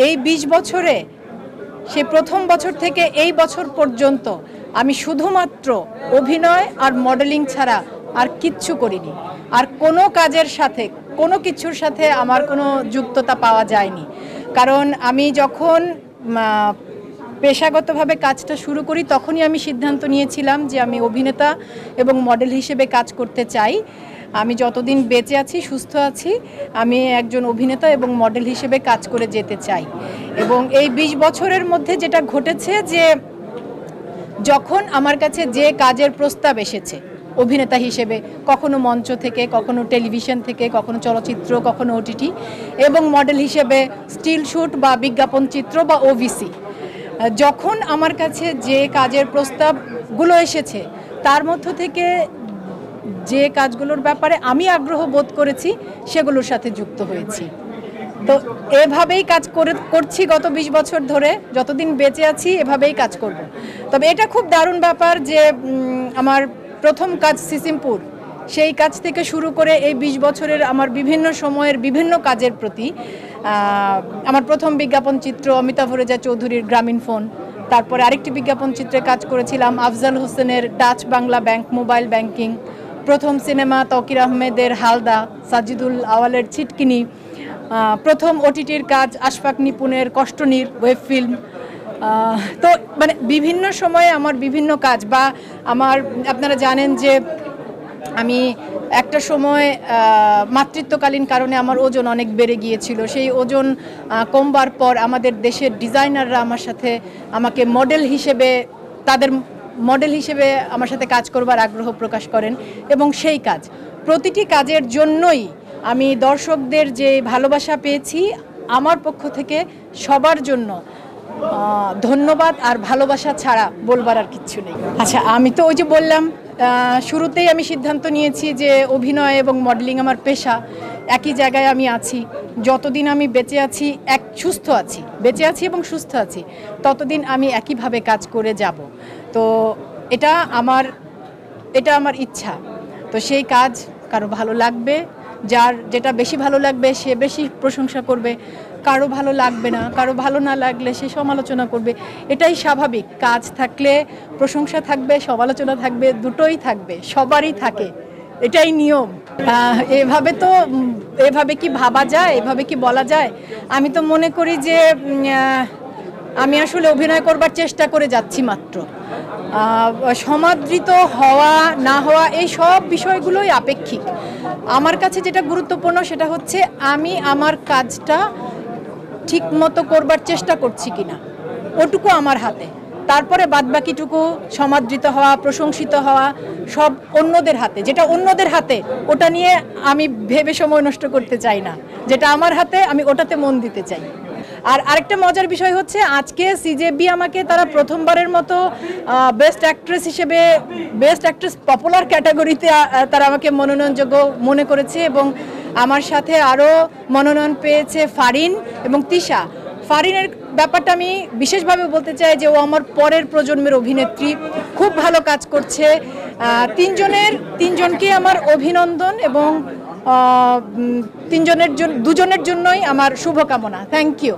এই ২০ বছরে সে প্রথম বছর থেকে এই বছর পর্যন্ত আমি শুধুমাত্র অভিনয় আর মডেলিং ছাড়া আর কিচ্ছু করিনি। আর কোনো কাজের সাথে কোনো কিছুর সাথে আমার কোনো যুক্ততা পাওয়া যায়নি। কারণ আমি যখন পেশাগতভাবে কাজটা শুরু করি তখনই আমি সিদ্ধান্ত নিয়েছিলাম যে আমি অভিনেতা এবং মডেল হিসেবে কাজ করতে চাই। আমি যতদিন বেঁচে আছি, সুস্থ আছি, আমি একজন অভিনেতা এবং মডেল হিসেবে কাজ করে যেতে চাই। এবং এই ২০ বছরের মধ্যে যেটা ঘটেছে যে যখন আমার কাছে যে কাজের প্রস্তাব এসেছে অভিনেতা হিসেবে, কখনো মঞ্চ থেকে, কখনো টেলিভিশন থেকে, কখনো চলচ্চিত্র, কখনো ওটিটি, এবং মডেল হিসেবে স্টিল শ্যুট বা বিজ্ঞাপন চিত্র বা ওভিসি, যখন আমার কাছে যে কাজের প্রস্তাবগুলো এসেছে তার মধ্য থেকে যে কাজগুলোর ব্যাপারে আমি আগ্রহ বোধ করেছি সেগুলোর সাথে যুক্ত হয়েছি। তো এভাবেই কাজ করছি গত ২০ বছর ধরে, যতদিন বেঁচে আছি এভাবেই কাজ করব। তবে এটা খুব দারুণ ব্যাপার যে আমার প্রথম কাজ সিসিমপুর, সেই কাজ থেকে শুরু করে এই ২০ বছরের আমার বিভিন্ন সময়ের বিভিন্ন কাজের প্রতি আমার প্রথম বিজ্ঞাপন চিত্র অমিতাভ রেজা চৌধুরীর গ্রামীণ ফোন, তারপরে আরেকটি বিজ্ঞাপন চিত্রে কাজ করেছিলাম আফজাল হোসেনের Dutch Bangla bank mobile banking, প্রথম সিনেমা তকির আহমেদের হালদা, সাজিদুল আওয়ালের ছিটকিনি, প্রথম ওটিটির কাজ আশফাক নিপুণের কষ্টনীর ওয়েব ফিল্ম। তো মানে বিভিন্ন সময়ে আমার বিভিন্ন কাজ, বা আমার আপনারা জানেন যে আমি একটা সময় মাতৃত্বকালীন কারণে আমার ওজন অনেক বেড়ে গিয়েছিল। সেই ওজন কমবার পর আমাদের দেশের ডিজাইনাররা আমাকে মডেল হিসেবে, তাদের মডেল হিসেবে আমার সাথে কাজ করবার আগ্রহ প্রকাশ করেন, এবং সেই কাজ প্রতিটি কাজের জন্যই আমি দর্শকদের যে ভালোবাসা পেয়েছি, আমার পক্ষ থেকে সবার জন্য ধন্যবাদ আর ভালোবাসা ছাড়া বলবার আর কিচ্ছু নেই। আচ্ছা, আমি তো ওই যে বললাম শুরুতেই আমি সিদ্ধান্ত নিয়েছি যে অভিনয় এবং মডেলিং আমার পেশা, একই জায়গায় আমি আছি। যতদিন আমি বেঁচে আছি, বেঁচে আছি এবং সুস্থ আছি, ততদিন আমি একইভাবে কাজ করে যাব। তো এটা আমার ইচ্ছা। তো সেই কাজ কারো ভালো লাগবে, যার যেটা বেশি ভালো লাগবে সে বেশি প্রশংসা করবে, কারো ভালো লাগবে না, কারো ভালো না লাগলে সে সমালোচনা করবে। এটাই স্বাভাবিক। কাজ থাকলে প্রশংসা থাকবে, সমালোচনা থাকবে, দুটোই থাকবে, সবারই থাকে, এটাই নিয়ম। এভাবে কি ভাবা যায়, এভাবে কি বলা যায়? আমি তো মনে করি যে আমি আসলে অভিনয় করবার চেষ্টা করে যাচ্ছি মাত্র। সমাদৃত হওয়া না হওয়া এই সব বিষয়গুলোই আপেক্ষিক। আমার কাছে যেটা গুরুত্বপূর্ণ সেটা হচ্ছে আমি আমার কাজটা ঠিক মতো করবার চেষ্টা করছি কিনা, ওটুকু আমার হাতে। তারপরে বাদবাকিটুকু সমাদৃত হওয়া, প্রশংসিত হওয়া সব অন্যদের হাতে। যেটা অন্যদের হাতে ওটা নিয়ে আমি ভেবে সময় নষ্ট করতে চাই না। যেটা আমার হাতে আমি ওটাতে মন দিতে চাই। আর আরেকটা মজার বিষয় হচ্ছে, আজকে সিজেবি আমাকে তারা প্রথমবারের মতো বেস্ট অ্যাক্ট্রেস পপুলার ক্যাটাগরিতে তারা আমাকে মনোনয়নযোগ্য মনে করেছে, এবং আমার সাথে আরও মনোনয়ন পেয়েছে ফারিন এবং তিশা। ফারিনের ব্যাপারটা আমি বিশেষভাবে বলতে চাই যে ও আমার পরের প্রজন্মের অভিনেত্রী, খুব ভালো কাজ করছে। তিনজনকে আমার অভিনন্দন, এবং দুজনের জন্যই আমার শুভকামনা। Thank you.